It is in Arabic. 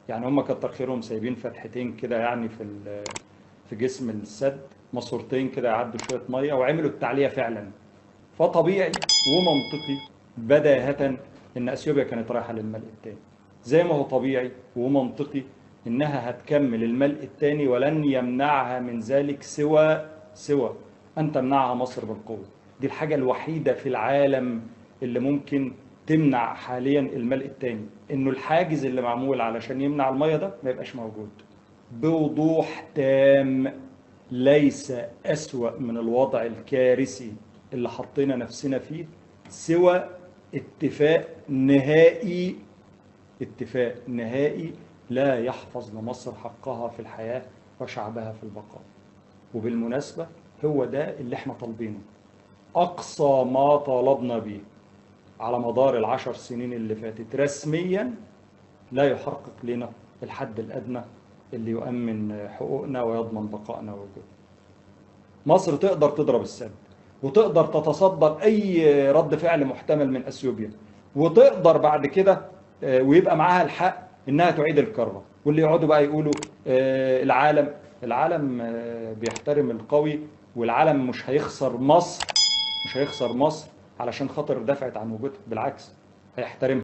يعني هم كتر خيرهم سايبين فتحتين كده يعني في جسم السد، ماسورتين كده يعدوا شويه ميه، وعملوا التعليه فعلا. فطبيعي ومنطقي بداهة ان اثيوبيا كانت رايحه للملء الثاني، زي ما هو طبيعي ومنطقي انها هتكمل الملء الثاني، ولن يمنعها من ذلك سوى ان تمنعها مصر بالقوه. دي الحاجه الوحيده في العالم اللي ممكن تمنع حاليا الملء الثاني، انه الحاجز اللي معمول علشان يمنع الميه ده ما يبقاش موجود بوضوح تام. ليس أسوأ من الوضع الكارثي اللي حطينا نفسنا فيه سوى اتفاق نهائي لا يحفظ لمصر حقها في الحياة وشعبها في البقاء. وبالمناسبة هو ده اللي احنا طالبينه، أقصى ما طالبنا به على مدار ال10 سنين اللي فاتت رسميا لا يحقق لنا الحد الأدنى اللي يؤمن حقوقنا ويضمن بقائنا ووجودنا. مصر تقدر تضرب السد، وتقدر تتصدى لأي رد فعل محتمل من أثيوبيا، وتقدر بعد كده ويبقى معاها الحق إنها تعيد الكرة. واللي يقعدوا بقى يقولوا العالم بيحترم القوي، والعالم مش هيخسر مصر علشان خاطر دفعت عن وجودها، بالعكس هيحترمها.